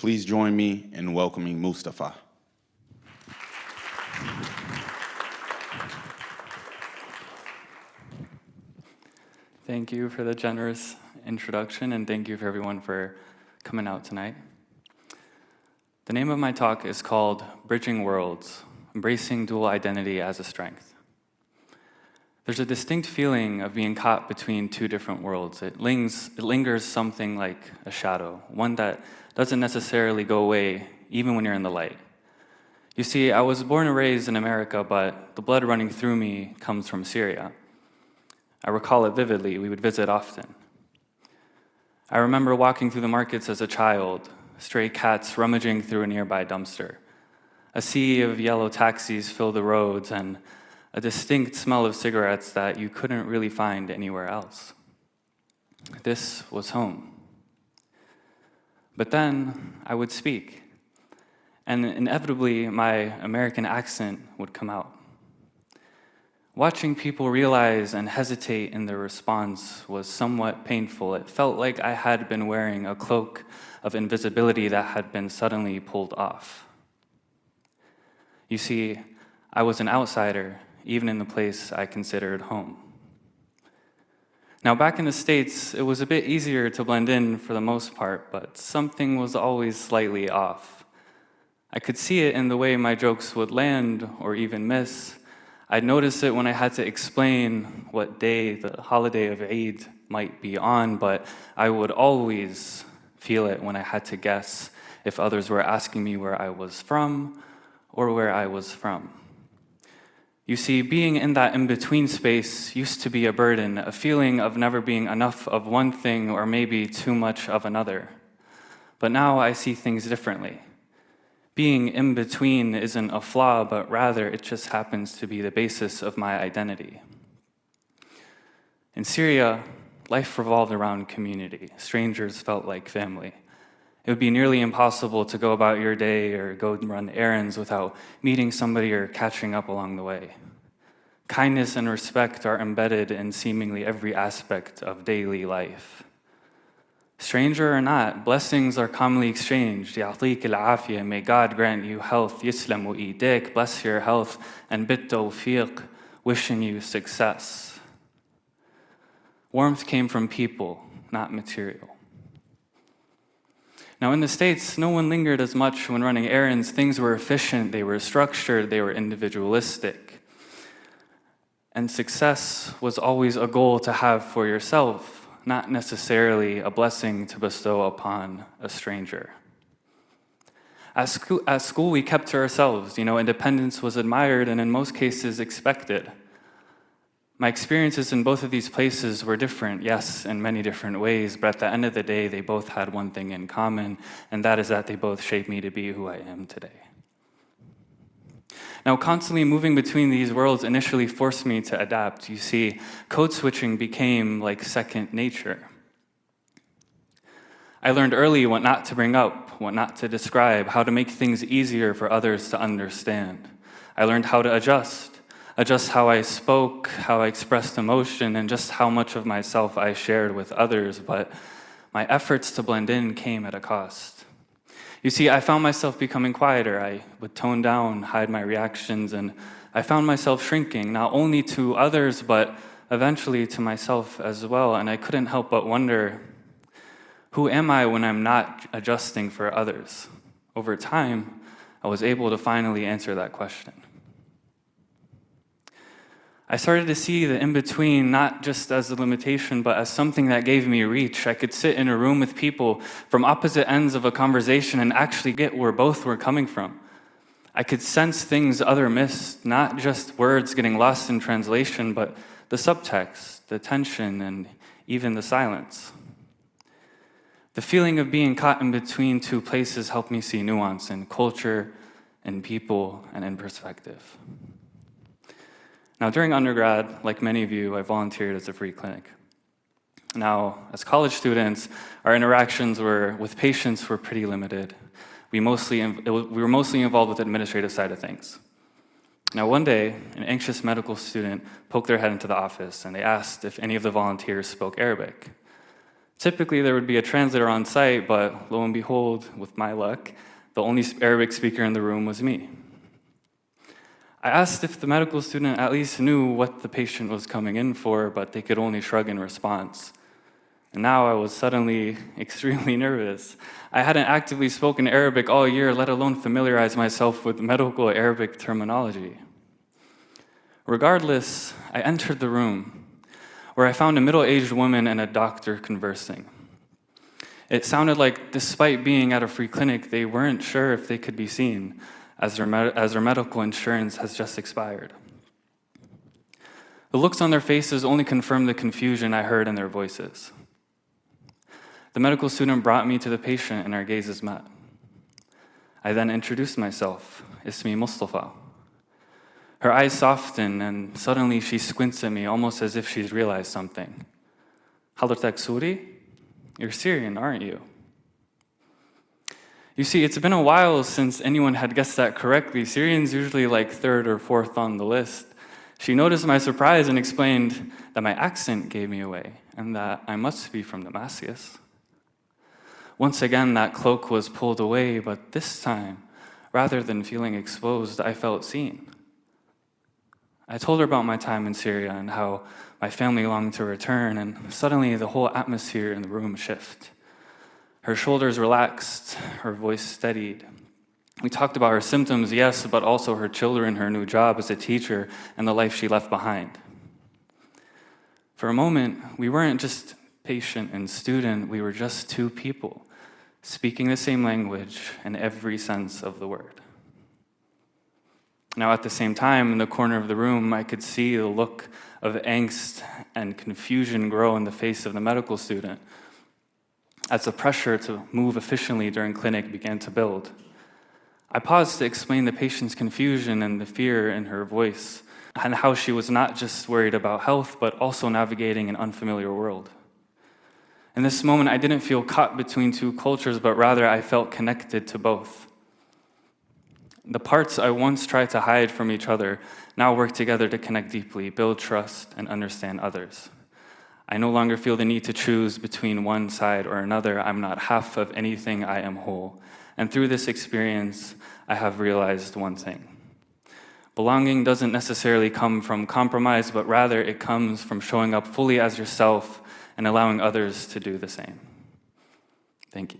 Please join me in welcoming Mustafa. Thank you for the generous introduction, and thank you for everyone for coming out tonight. The name of my talk is called Bridging Worlds, Embracing Dual Identity as a Strength. There's a distinct feeling of being caught between two different worlds. It lingers something like a shadow, one that doesn't necessarily go away even when you're in the light. You see, I was born and raised in America, but the blood running through me comes from Syria. I recall it vividly. We would visit often. I remember walking through the markets as a child, stray cats rummaging through a nearby dumpster. A sea of yellow taxis filled the roads, and a distinct smell of cigarettes that you couldn't really find anywhere else. This was home. But then I would speak, and inevitably my American accent would come out. Watching people realize and hesitate in their response was somewhat painful. It felt like I had been wearing a cloak of invisibility that had been suddenly pulled off. You see, I was an outsider, even in the place I considered home. Now, back in the States, it was a bit easier to blend in for the most part, but something was always slightly off. I could see it in the way my jokes would land or even miss. I'd notice it when I had to explain what day the holiday of Eid might be on, but I would always feel it when I had to guess if others were asking me where I was from or where I was from. You see, being in that in-between space used to be a burden, a feeling of never being enough of one thing or maybe too much of another. But now I see things differently. Being in between isn't a flaw, but rather it just happens to be the basis of my identity. In Syria, life revolved around community. Strangers felt like family. It would be nearly impossible to go about your day or go run errands without meeting somebody or catching up along the way. Kindness and respect are embedded in seemingly every aspect of daily life. Stranger or not, blessings are commonly exchanged. يعطيك العافية, may God grant you health. يسلم إيديك, bless your health. And بالتوفيق, wishing you success. Warmth came from people, not material. Now in the States, no one lingered as much when running errands. Things were efficient, they were structured, they were individualistic. And success was always a goal to have for yourself, not necessarily a blessing to bestow upon a stranger. At school, we kept to ourselves. Independence was admired and in most cases expected. My experiences in both of these places were different, yes, in many different ways, but at the end of the day, they both had one thing in common, and that is that they both shaped me to be who I am today. Now, constantly moving between these worlds initially forced me to adapt. You see, code switching became like second nature. I learned early what not to bring up, what not to describe, how to make things easier for others to understand. I learned how to adjust how I spoke, how I expressed emotion, and just how much of myself I shared with others, but my efforts to blend in came at a cost. You see, I found myself becoming quieter. I would tone down, hide my reactions, and I found myself shrinking, not only to others, but eventually to myself as well, and I couldn't help but wonder, who am I when I'm not adjusting for others? Over time, I was able to finally answer that question. I started to see the in-between not just as a limitation, but as something that gave me reach. I could sit in a room with people from opposite ends of a conversation and actually get where both were coming from. I could sense things others missed, not just words getting lost in translation, but the subtext, the tension, and even the silence. The feeling of being caught in between two places helped me see nuance in culture, in people, and in perspective. Now, during undergrad, like many of you, I volunteered as a free clinic. Now, as college students, our interactions with patients were pretty limited. We were mostly involved with the administrative side of things. Now, one day, an anxious medical student poked their head into the office, and they asked if any of the volunteers spoke Arabic. Typically, there would be a translator on site, but lo and behold, with my luck, the only Arabic speaker in the room was me. I asked if the medical student at least knew what the patient was coming in for, but they could only shrug in response. And now I was suddenly extremely nervous. I hadn't actively spoken Arabic all year, let alone familiarize myself with medical Arabic terminology. Regardless, I entered the room, where I found a middle-aged woman and a doctor conversing. It sounded like, despite being at a free clinic, they weren't sure if they could be seen, as their medical insurance has just expired. The looks on their faces only confirmed the confusion I heard in their voices. The medical student brought me to the patient and our gazes met. I then introduced myself, Ismi Mustafa. Her eyes soften and suddenly she squints at me almost as if she's realized something. Hadratak Suri? You're Syrian, aren't you? You see, it's been a while since anyone had guessed that correctly. Syrian's usually like third or fourth on the list. She noticed my surprise and explained that my accent gave me away and that I must be from Damascus. Once again, that cloak was pulled away, but this time, rather than feeling exposed, I felt seen. I told her about my time in Syria and how my family longed to return, and suddenly the whole atmosphere in the room shifted. Her shoulders relaxed, her voice steadied. We talked about her symptoms, yes, but also her children, her new job as a teacher, and the life she left behind. For a moment, we weren't just patient and student, we were just two people, speaking the same language in every sense of the word. Now, at the same time, in the corner of the room, I could see the look of angst and confusion grow in the face of the medical student as the pressure to move efficiently during clinic began to build. I paused to explain the patient's confusion and the fear in her voice, and how she was not just worried about health, but also navigating an unfamiliar world. In this moment, I didn't feel caught between two cultures, but rather I felt connected to both. The parts I once tried to hide from each other now work together to connect deeply, build trust, and understand others. I no longer feel the need to choose between one side or another. I'm not half of anything, I am whole. And through this experience, I have realized one thing. Belonging doesn't necessarily come from compromise, but rather it comes from showing up fully as yourself and allowing others to do the same. Thank you.